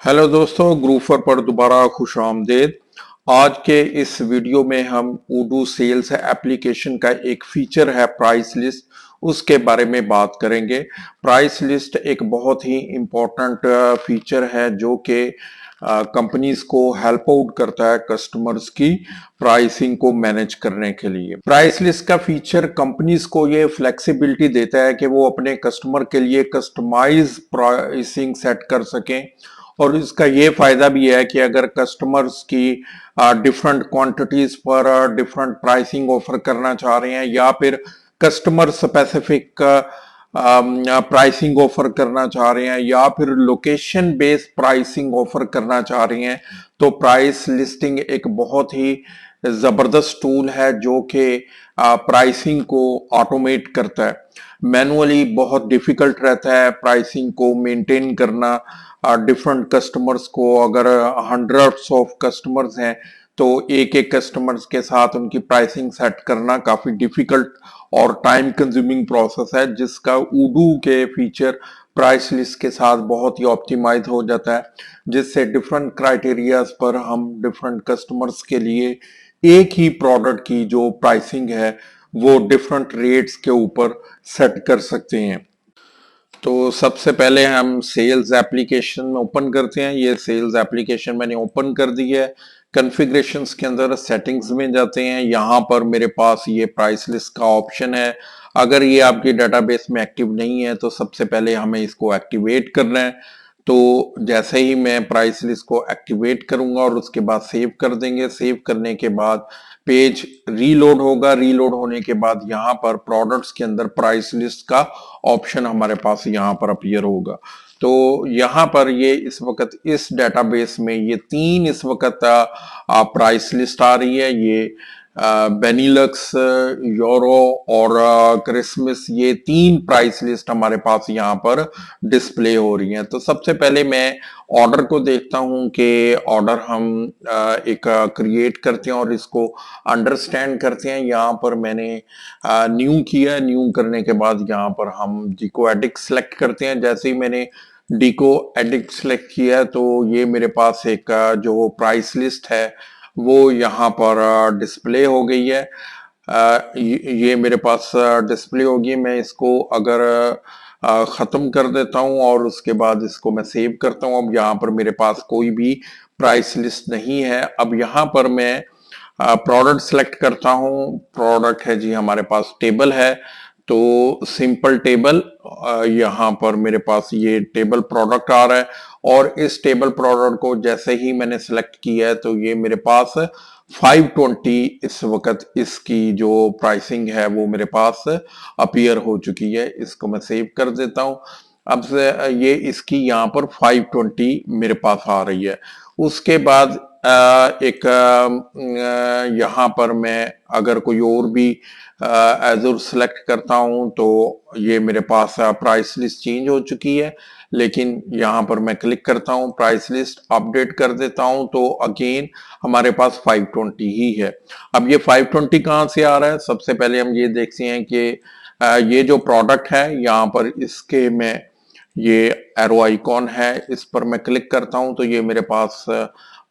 Hello दोस्तों, ग्रूफर पर दोबारा खुश आमदेद। आज के इस वीडियो में हम उडू सेल्स एप्लीकेशन का एक फीचर है प्राइस लिस्ट, उसके बारे में बात करेंगे। प्राइस लिस्ट एक बहुत ही इम्पोर्टेंट फीचर है जो कि कंपनीज को हेल्प आउट करता है कस्टमर्स की प्राइसिंग को मैनेज करने के लिए। प्राइस लिस्ट का फीचर कंपनीज को ये फ्लेक्सिबिलिटी देता है कि वो अपने कस्टमर के लिए कस्टमाइज प्राइसिंग सेट कर सकें। और इसका ये फायदा भी है कि अगर कस्टमर्स की डिफरेंट क्वांटिटीज पर डिफरेंट प्राइसिंग ऑफर करना चाह रहे हैं या फिर कस्टमर स्पेसिफिक प्राइसिंग ऑफर करना चाह रहे हैं या फिर लोकेशन बेस्ड प्राइसिंग ऑफर करना चाह रहे हैं, तो प्राइस लिस्टिंग एक बहुत ही जबरदस्त टूल है जो कि प्राइसिंग को ऑटोमेट करता है। मैनुअली बहुत डिफिकल्ट रहता है प्राइसिंग को मेंटेन करना। डिफरेंट कस्टमर्स को अगर हंड्रेड्स ऑफ कस्टमर्स हैं तो एक एक कस्टमर्स के साथ उनकी प्राइसिंग सेट करना काफी डिफिकल्ट और टाइम कंज्यूमिंग प्रोसेस है, जिसका उडू के फीचर प्राइस लिस्ट के साथ बहुत ही ऑप्टिमाइज हो जाता है, जिससे डिफरेंट क्राइटेरियाज पर हम डिफरेंट कस्टमर्स के लिए एक ही प्रोडक्ट की जो प्राइसिंग है वो डिफरेंट रेट्स के ऊपर सेट कर सकते हैं। तो सबसे पहले हम सेल्स एप्लीकेशन में ओपन करते हैं। ये सेल्स एप्लीकेशन मैंने ओपन कर दी है। कॉन्फ़िगरेशंस के अंदर सेटिंग्स में जाते हैं। यहाँ पर मेरे पास ये प्राइस लिस्ट का ऑप्शन है। अगर ये आपकी डेटाबेस में एक्टिव नहीं है तो सबसे पहले हमें इसको एक्टिवेट करना है। तो जैसे ही मैं प्राइस लिस्ट को एक्टिवेट करूंगा और उसके बाद सेव कर देंगे। सेव करने के बाद पेज रीलोड होगा। रीलोड होने के बाद यहाँ पर प्रोडक्ट्स के अंदर प्राइस लिस्ट का ऑप्शन हमारे पास यहाँ पर अपीयर होगा। तो यहाँ पर ये इस वक्त इस डेटाबेस में ये तीन इस वक्त प्राइस लिस्ट आ रही है। ये बेनिलक्स, यूरो और क्रिसमस, ये तीन प्राइस लिस्ट हमारे पास यहाँ पर डिस्प्ले हो रही हैं। तो सबसे पहले मैं ऑर्डर को देखता हूं कि ऑर्डर हम एक क्रिएट करते हैं और इसको अंडरस्टैंड करते हैं। यहाँ पर मैंने न्यू किया। न्यू करने के बाद यहाँ पर हम डिको एडिक्ट सेलेक्ट करते हैं। जैसे ही मैंने डिको एडिक्ट सेलेक्ट किया तो ये मेरे पास एक जो प्राइस लिस्ट है वो यहाँ पर डिस्प्ले हो गई है। ये मेरे पास डिस्प्ले होगी। मैं इसको अगर खत्म कर देता हूं और उसके बाद इसको मैं सेव करता हूं। अब यहाँ पर मेरे पास कोई भी प्राइस लिस्ट नहीं है। अब यहाँ पर मैं प्रोडक्ट सेलेक्ट करता हूं। प्रोडक्ट है जी हमारे पास टेबल है, तो सिंपल टेबल यहाँ पर मेरे पास ये टेबल प्रोडक्ट आ रहा है। और इस टेबल प्रोडक्ट को जैसे ही मैंने सेलेक्ट किया है तो ये मेरे पास 520 इस वक्त इसकी जो प्राइसिंग है वो मेरे पास अपीयर हो चुकी है। इसको मैं सेव कर देता हूं। अब से ये इसकी यहाँ पर 520 मेरे पास आ रही है। उसके बाद एक यहाँ पर मैं अगर कोई और भी एजूर सेलेक्ट करता हूं तो ये मेरे पास प्राइस लिस्ट चेंज हो चुकी है। लेकिन यहाँ पर मैं क्लिक करता हूँ, प्राइस लिस्ट अपडेट कर देता हूँ तो अगेन हमारे पास 520 ही है। अब ये 520 कहाँ से आ रहा है? सबसे पहले हम ये देखते हैं कि ये जो प्रोडक्ट है यहाँ पर इसके में ये एरो आइकॉन है, इस पर मैं क्लिक करता हूं तो ये मेरे पास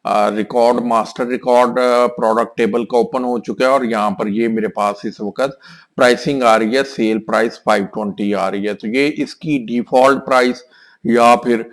record master record product table का ओपन हो चुका है और यहाँ पर ये मेरे पास इस वक्त प्राइसिंग आ रही है। सेल प्राइस 520 आ रही है। तो ये इसकी डिफॉल्ट प्राइस या फिर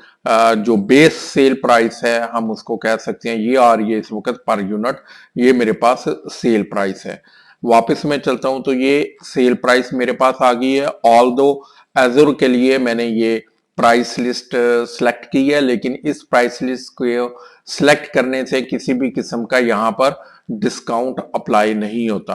जो बेस सेल प्राइस है हम उसको कह सकते हैं, ये आ रही है इस वक्त पर यूनिट। ये मेरे पास सेल प्राइस है। वापस मैं चलता हूं तो ये सेल प्राइस मेरे पास आ गई है। ऑल दो एजूर के लिए मैंने ये प्राइस लिस्ट सेलेक्ट की है, लेकिन इस प्राइस लिस्ट को सिलेक्ट करने से किसी भी किस्म का यहाँ पर डिस्काउंट अप्लाई नहीं होता।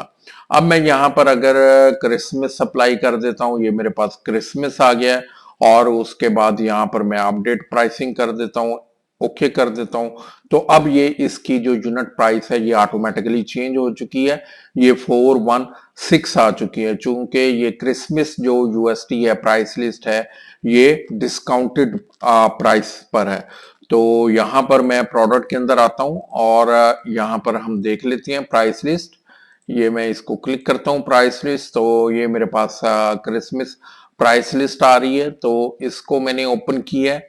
अब मैं यहाँ पर अगर क्रिसमस अप्लाई कर देता हूँ, ये मेरे पास क्रिसमस आ गया है। और उसके बाद यहाँ पर मैं अपडेट प्राइसिंग कर देता हूँ, ओके कर देता हूँ। तो अब ये इसकी जो यूनिट प्राइस है ये ऑटोमेटिकली चेंज हो चुकी है। ये 416 आ चुकी है। चूंकि ये क्रिसमस जो यूएसटी है प्राइस लिस्ट है ये डिस्काउंटेड प्राइस पर है। तो यहाँ पर मैं प्रोडक्ट के अंदर आता हूँ और यहाँ पर हम देख लेते हैं प्राइस लिस्ट। ये मैं इसको क्लिक करता हूँ प्राइस लिस्ट, तो ये मेरे पास क्रिसमस प्राइस लिस्ट आ रही है। तो इसको मैंने ओपन किया है।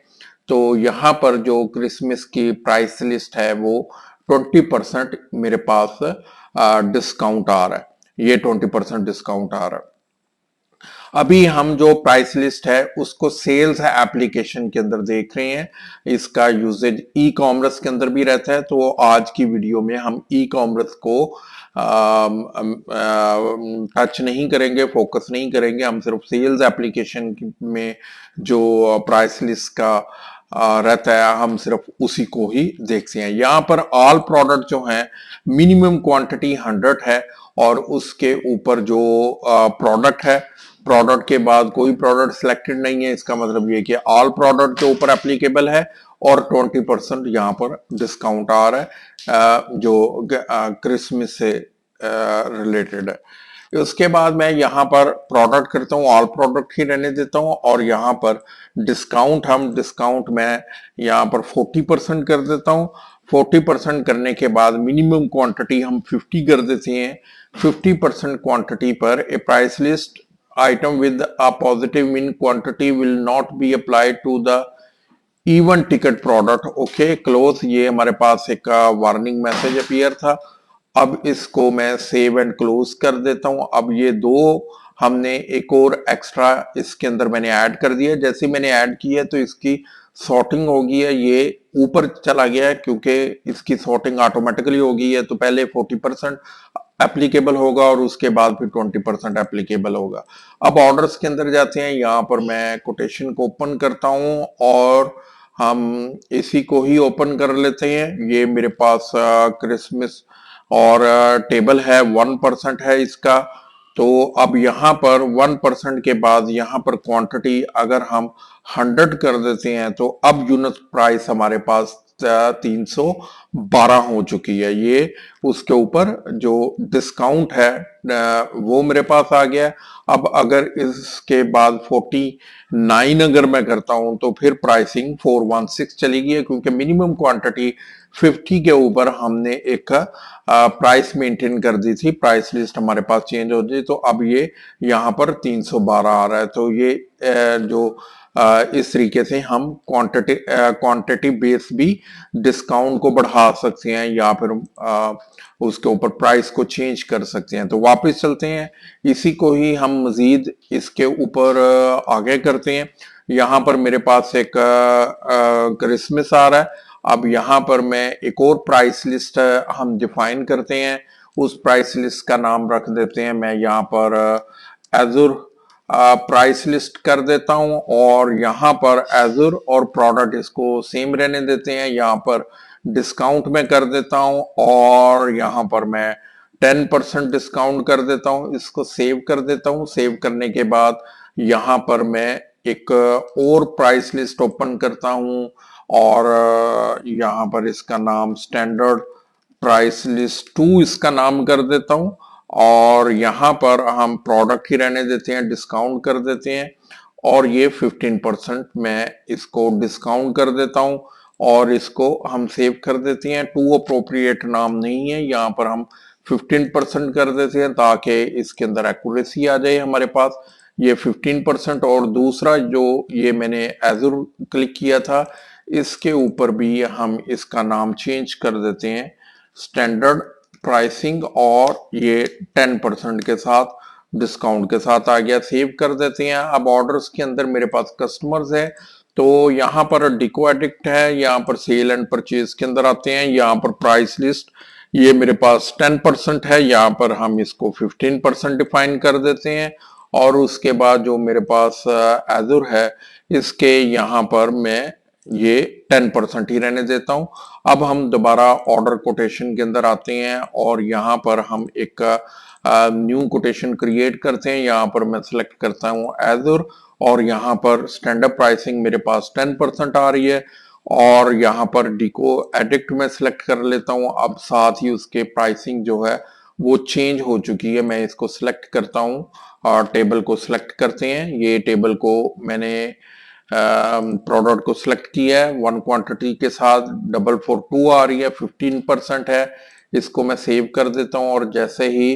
तो यहाँ पर जो क्रिसमस की प्राइस लिस्ट है वो 20% मेरे पास डिस्काउंट आ रहा है, ये 20% डिस्काउंट आ रहा है। अभी हम जो प्राइस लिस्ट है उसको सेल्स एप्लीकेशन के अंदर देख रहे हैं। इसका यूजेज ई कॉमर्स के अंदर भी रहता है, तो आज की वीडियो में हम ई कॉमर्स को टच नहीं करेंगे, फोकस नहीं करेंगे। हम सिर्फ सेल्स एप्लीकेशन में जो प्राइस लिस्ट का रहता है हम सिर्फ उसी को ही देखते हैं। यहाँ पर ऑल प्रोडक्ट जो है मिनिमम क्वांटिटी 100 है, और उसके ऊपर जो प्रोडक्ट है, प्रोडक्ट के बाद कोई प्रोडक्ट सिलेक्टेड नहीं है, इसका मतलब ये कि ऑल प्रोडक्ट के ऊपर एप्लीकेबल है, और 20% यहाँ पर डिस्काउंट आ रहा है जो क्रिसमस से रिलेटेड है। उसके बाद मैं यहाँ पर प्रोडक्ट करता हूँ, ऑल प्रोडक्ट ही रहने देता हूँ, और यहाँ पर डिस्काउंट मैं यहाँ पर 40% कर देता हूँ। 40% करने के बाद मिनिमम क्वांटिटी हम 50 कर देते हैं। 50% क्वांटिटी पर a price list item with a positive mean quantity will not be applied to the even ticket product। Okay close, ये हमारे पास एक वार्निंग मैसेज अपीयर था। अब इसको मैं सेव एंड क्लोज कर देता हूं। अब ये दो हमने एक और एक्स्ट्रा इसके अंदर मैंने ऐड कर दिया। जैसे मैंने ऐड किया तो इसकी सॉर्टिंग हो गई है, ये ऊपर चला गया है क्योंकि इसकी सॉर्टिंग ऑटोमेटिकली हो गई है। तो पहले 40% एप्लीकेबल होगा और उसके बाद फिर 20% एप्लीकेबल होगा। अब ऑर्डर्स के अंदर जाते हैं, यहाँ पर मैं कोटेशन को ओपन करता हूं और हम इसी को ही ओपन कर लेते हैं। ये मेरे पास क्रिसमस और टेबल है, 1% है इसका। तो अब यहाँ पर 1% के बाद यहाँ पर क्वांटिटी अगर हम 100 कर देते हैं तो अब यूनिट प्राइस हमारे पास 312 हो चुकी है। ये उसके ऊपर जो डिस्काउंट है वो मेरे पास आ गया। अब अगर इसके बाद 49 अगर मैं करता हूं तो फिर प्राइसिंग 416 चली गई है, क्योंकि मिनिमम क्वांटिटी 50 के ऊपर हमने एक प्राइस मेंटेन कर दी थी। प्राइस लिस्ट हमारे पास चेंज हो गई, तो अब ये यहाँ पर 312 आ रहा है। तो ये जो इस तरीके से हम क्वांटिटी बेस भी डिस्काउंट को बढ़ा सकते हैं, या फिर उसके ऊपर प्राइस को चेंज कर सकते हैं। तो वापस चलते हैं, इसी को ही हम मजीद इसके ऊपर आगे करते हैं। यहाँ पर मेरे पास एक क्रिसमस आ रहा है। अब यहाँ पर मैं एक और प्राइस लिस्ट हम डिफाइन करते हैं। उस प्राइस लिस्ट का नाम रख देते हैं, मैं यहाँ पर एजुर प्राइस लिस्ट कर देता हूं, और यहाँ पर एजुर और प्रोडक्ट इसको सेम रहने देते हैं। यहाँ पर डिस्काउंट में कर देता हूं, और यहाँ पर मैं 10% डिस्काउंट कर देता हूं। इसको सेव कर देता हूं। सेव करने के बाद यहाँ पर मैं एक और प्राइस लिस्ट ओपन करता हूं, और यहाँ पर इसका नाम स्टैंडर्ड प्राइस लिस्ट 2 इसका नाम कर देता हूं, और यहाँ पर हम प्रोडक्ट ही रहने देते हैं, डिस्काउंट कर देते हैं, और ये 15% मैं इसको डिस्काउंट कर देता हूं, और इसको हम सेव कर देते हैं। टू अप्रोप्रिएट नाम नहीं है, यहाँ पर हम 15% कर देते हैं ताकि इसके अंदर एक्यूरेसी आ जाए हमारे पास। ये 15%, और दूसरा जो ये मैंने एजुर क्लिक किया था इसके ऊपर भी हम इसका नाम चेंज कर देते हैं स्टैंडर्ड प्राइसिंग, और ये 10% के साथ डिस्काउंट के साथ आ गया। सेव कर देते हैं। अब ऑर्डर्स के अंदर मेरे पास कस्टमर्स है, तो यहाँ पर डिको एडिक्ट है, यहाँ पर सेल एंड परचेज के अंदर आते हैं। यहाँ पर प्राइस लिस्ट ये मेरे पास 10% है, यहाँ पर हम इसको 15% डिफाइन कर देते हैं, और उसके बाद जो मेरे पास एजुर है इसके यहाँ पर मैं ये 10% ही रहने देता हूं। अब हम दोबारा ऑर्डर कोटेशन के अंदर आते हैं, और यहाँ पर हम एक न्यू कोटेशन क्रिएट करते हैं। यहाँ पर मैं सिलेक्ट करता हूँ एजुर, और यहाँ पर स्टैंडर्ड प्राइसिंग मेरे पास 10% आ रही है, और यहाँ पर डिको एडिक्ट में सिलेक्ट कर लेता हूँ। अब साथ ही उसके प्राइसिंग जो है वो चेंज हो चुकी है। मैं इसको सिलेक्ट करता हूँ, और टेबल को सिलेक्ट करते हैं। ये टेबल को मैंने प्रोडक्ट को सिलेक्ट किया है, 1 क्वांटिटी के साथ 442 आ रही है, 15% है। इसको मैं सेव कर देता हूं, और जैसे ही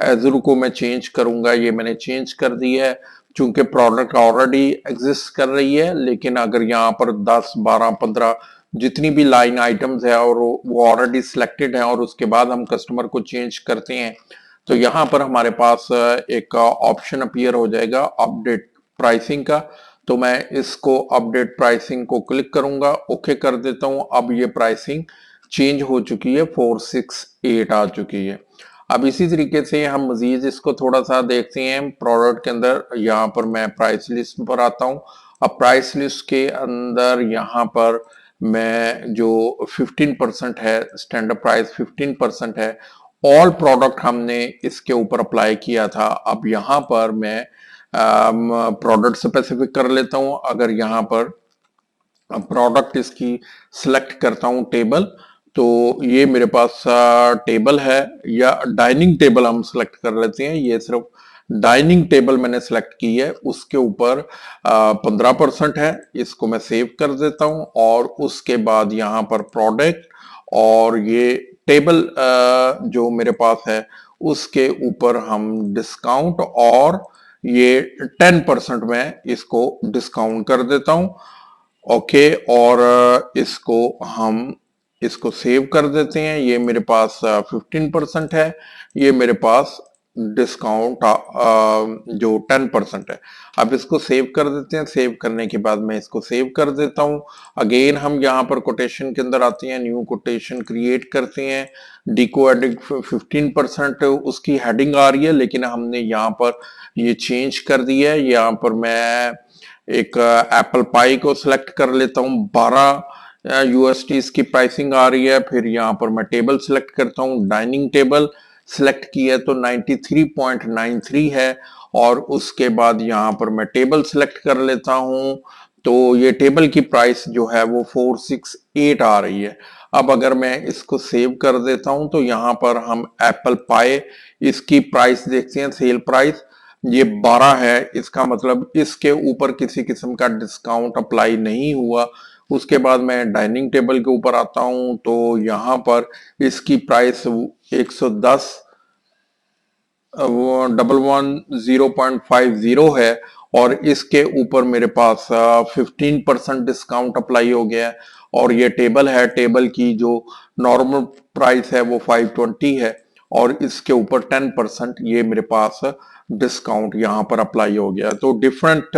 एजुर को मैं चेंज करूंगा, ये मैंने चेंज कर दिया है। चूंकि प्रोडक्ट ऑलरेडी एग्जिस्ट कर रही है, लेकिन अगर यहाँ पर 10, 12, 15 जितनी भी लाइन आइटम्स है और वो ऑलरेडी सिलेक्टेड है और उसके बाद हम कस्टमर को चेंज करते हैं, तो यहाँ पर हमारे पास एक ऑप्शन अपीयर हो जाएगा अपडेट प्राइसिंग का। तो मैं इसको अपडेट प्राइसिंग को क्लिक करूंगा, ओके कर देता हूं। अब ये प्राइसिंग चेंज हो चुकी है, 468 आ चुकी है। अब इसी तरीके से हम मजीद इसको थोड़ा सा देखते हैं प्रोडक्ट के अंदर। यहाँ पर मैं प्राइस लिस्ट पर आता हूँ। अब प्राइस लिस्ट के अंदर यहाँ पर मैं जो 15% है, स्टैंडर्ड प्राइस 15% है, ऑल प्रोडक्ट हमने इसके ऊपर अप्लाई किया था। अब यहाँ पर मैं प्रोडक्ट स्पेसिफिक कर लेता हूं। अगर यहाँ पर प्रोडक्ट इसकी सिलेक्ट करता हूं टेबल, तो ये मेरे पास टेबल है, या डाइनिंग टेबल हम सिलेक्ट कर लेते हैं। ये सिर्फ डाइनिंग टेबल मैंने सिलेक्ट की है, उसके ऊपर 15% है। इसको मैं सेव कर देता हूं और उसके बाद यहाँ पर प्रोडक्ट और ये टेबल जो मेरे पास है उसके ऊपर हम डिस्काउंट और ये 10% में इसको डिस्काउंट कर देता हूं। ओके, और इसको सेव कर देते हैं। ये मेरे पास 15% है, ये मेरे पास डिस्काउंट जो 10% है। अब इसको सेव कर देते हैं। सेव करने के बाद मैं इसको सेव कर देता हूं। अगेन हम यहाँ पर कोटेशन के अंदर आते हैं, न्यू कोटेशन क्रिएट करते हैं। डिको एडिट 15% उसकी हेडिंग आ रही है, लेकिन हमने यहाँ पर ये चेंज कर दिया है। यहाँ पर मैं एक एप्पल पाई को सिलेक्ट कर लेता हूं, 12 यूएसटी इसकी प्राइसिंग आ रही है। फिर यहाँ पर मैं टेबल सिलेक्ट करता हूं, डाइनिंग टेबल सिलेक्ट किया तो 93.93 है। और उसके बाद यहाँ पर मैं टेबल सिलेक्ट कर लेता हूं, तो ये टेबल की प्राइस जो है वो 468 आ रही है। अब अगर मैं इसको सेव कर देता हूं, तो यहाँ पर हम एप्पल पाई इसकी प्राइस देखते हैं, सेल प्राइस ये 12 है। इसका मतलब इसके ऊपर किसी किस्म का डिस्काउंट अप्लाई नहीं हुआ। उसके बाद मैं डाइनिंग टेबल के ऊपर आता हूं, तो यहाँ पर इसकी प्राइस 110 वो 1110.50 है, और इसके ऊपर मेरे पास 15% डिस्काउंट अप्लाई हो गया है। और ये टेबल है, टेबल की जो नॉर्मल प्राइस है वो 520 है, और इसके ऊपर 10% ये मेरे पास डिस्काउंट यहाँ पर अप्लाई हो गया। तो डिफरेंट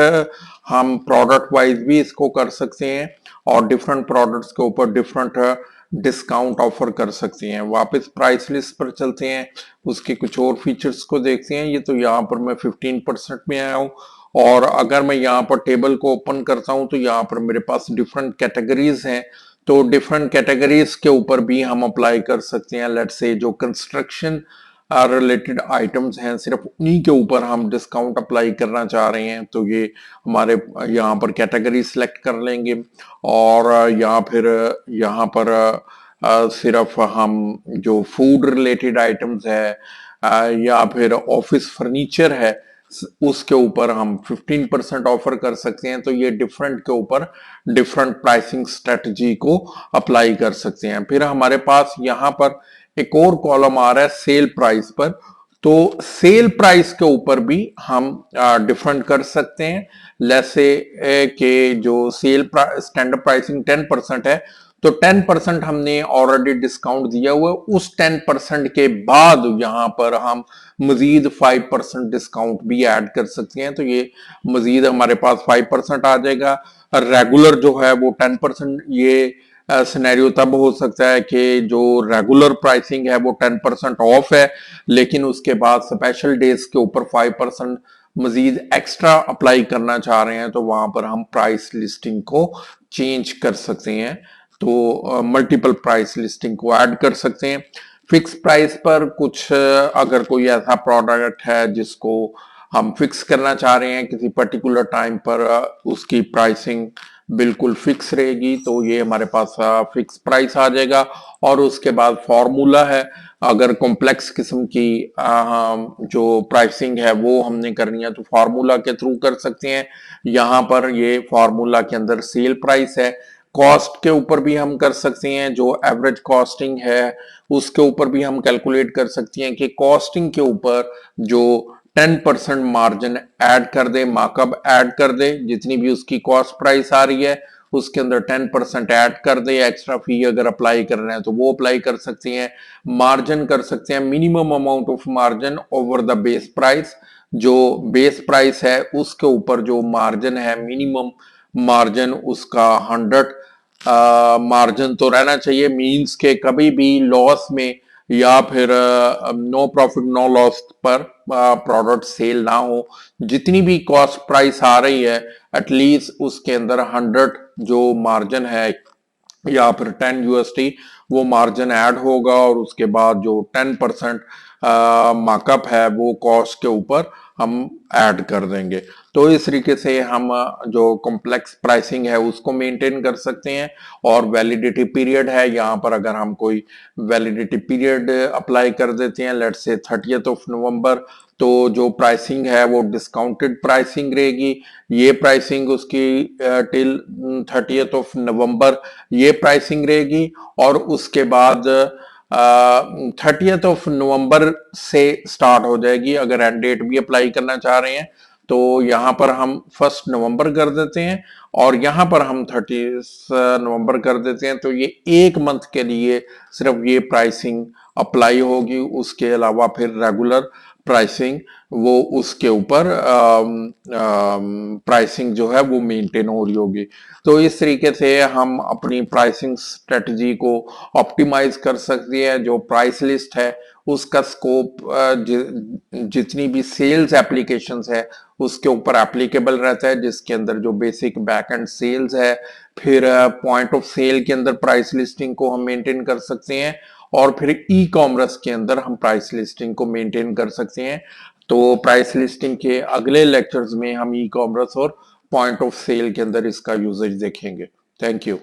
हम प्रोडक्ट वाइज भी इसको कर सकते हैं, और डिफरेंट प्रोडक्ट्स के ऊपर डिफरेंट डिस्काउंट ऑफर कर सकते हैं। वापस प्राइस लिस्ट पर चलते हैं, उसके कुछ और फीचर्स को देखते हैं। ये तो यहाँ पर मैं 15% में आया हूँ, और अगर मैं यहाँ पर टेबल को ओपन करता हूँ, तो यहाँ पर मेरे पास डिफरेंट कैटेगरीज हैं। तो डिफरेंट कैटेगरीज के ऊपर भी हम अप्लाई कर सकते हैं। लेट्स से जो कंस्ट्रक्शन रिलेटेड आइटम्स हैं, सिर्फ उन्हीं के ऊपर हम डिस्काउंट अप्लाई करना चाह रहे हैं, तो ये हमारे यहाँ पर कैटेगरी सिलेक्ट कर लेंगे। और या फिर यहाँ पर सिर्फ हम जो फूड रिलेटेड आइटम्स है या फिर ऑफिस फर्नीचर है, उसके ऊपर हम 15% ऑफर कर सकते हैं। तो ये डिफरेंट के ऊपर डिफरेंट प्राइसिंग स्ट्रेटजी को अप्लाई कर सकते हैं। फिर हमारे पास यहाँ पर एक और कॉलम आ रहा है सेल प्राइस पर। तो सेल प्राइस के ऊपर भी हम डिफरेंट कर सकते हैं। जैसे कि जो सेल स्टैंडर्ड प्राइसिंग 10% है, तो 10% हमने ऑलरेडी डिस्काउंट दिया हुआ है। उस 10% के बाद यहाँ पर हम मजीद 5% डिस्काउंट भी ऐड कर सकते हैं। तो ये मजीद हमारे पास 5% आ जाएगा। रेगुलर जो है वो 10%। ये सिनेरियो तब हो सकता है कि जो रेगुलर प्राइसिंग है वो 10% ऑफ है, लेकिन उसके बाद स्पेशल डेज के ऊपर 5% मजीद एक्स्ट्रा अप्लाई करना चाह रहे हैं, तो वहां पर हम प्राइस लिस्टिंग को चेंज कर सकते हैं। तो मल्टीपल प्राइस लिस्टिंग को ऐड कर सकते हैं। फिक्स प्राइस पर कुछ अगर कोई ऐसा प्रोडक्ट है जिसको हम फिक्स करना चाह रहे हैं किसी पर्टिकुलर टाइम पर, उसकी प्राइसिंग बिल्कुल फिक्स रहेगी, तो ये हमारे पास फिक्स प्राइस आ जाएगा। और उसके बाद फॉर्मूला है। अगर कॉम्प्लेक्स किस्म की जो प्राइसिंग है वो हमने करनी है, तो फार्मूला के थ्रू कर सकते हैं। यहाँ पर ये फार्मूला के अंदर सेल प्राइस है। कॉस्ट के ऊपर भी हम कर सकते हैं, जो एवरेज कॉस्टिंग है उसके ऊपर भी हम कैलकुलेट कर सकते हैं कि कॉस्टिंग के ऊपर जो 10% मार्जिन ऐड कर दे, मार्कअप ऐड कर दे, जितनी भी उसकी कॉस्ट प्राइस आ रही है उसके अंदर 10% ऐड कर दे। एक्स्ट्रा फी अगर अप्लाई कर रहे हैं तो वो अप्लाई कर सकती हैं। मार्जिन कर सकते हैं minimum amount of margin over the base price, जो बेस प्राइस है उसके ऊपर जो मार्जिन है मिनिमम मार्जिन उसका 100 मार्जिन तो रहना चाहिए। मींस के कभी भी लॉस में या फिर नो प्रॉफिट नो लॉस पर प्रोडक्ट सेल ना हो। जितनी भी कॉस्ट प्राइस आ रही है एटलीस्ट उसके अंदर 100 जो मार्जिन है या फिर 10 USD वो मार्जिन ऐड होगा, और उसके बाद जो 10% मार्कअप है वो कॉस्ट के ऊपर हम ऐड कर देंगे। तो इस तरीके से हम जो कॉम्प्लेक्स प्राइसिंग है उसको मेंटेन कर सकते हैं। और वैलिडिटी पीरियड है, यहाँ पर अगर हम कोई वैलिडिटी पीरियड अप्लाई कर देते हैं लेट्स से 30 नवंबर, तो जो प्राइसिंग है वो डिस्काउंटेड प्राइसिंग रहेगी। ये प्राइसिंग उसकी टिल 30 नवंबर ये प्राइसिंग रहेगी। और उसके बाद 30 नवंबर से स्टार्ट हो जाएगी। अगर एंड डेट भी अप्लाई करना चाह रहे हैं तो यहाँ पर हम 1 नवंबर कर देते हैं और यहाँ पर हम 30 नवंबर कर देते हैं। तो ये एक मंथ के लिए सिर्फ ये प्राइसिंग अप्लाई होगी। उसके अलावा फिर रेगुलर प्राइसिंग वो उसके ऊपर प्राइसिंग जो है वो मेंटेन हो रही होगी। तो इस तरीके से हम अपनी प्राइसिंग स्ट्रेटजी को ऑप्टिमाइज कर सकते हैं। जो प्राइस लिस्ट है उसका स्कोप जितनी भी सेल्स एप्लीकेशंस है उसके ऊपर एप्लीकेबल रहता है, जिसके अंदर जो बेसिक बैक एंड सेल्स है, फिर पॉइंट ऑफ सेल के अंदर प्राइस लिस्टिंग को हम मेंटेन कर सकते हैं, और फिर ई कॉमर्स के अंदर हम प्राइस लिस्टिंग को मेंटेन कर सकते हैं। तो प्राइस लिस्टिंग के अगले लेक्चर्स में हम ई कॉमर्स और पॉइंट ऑफ सेल के अंदर इसका यूजेज देखेंगे। Thank you.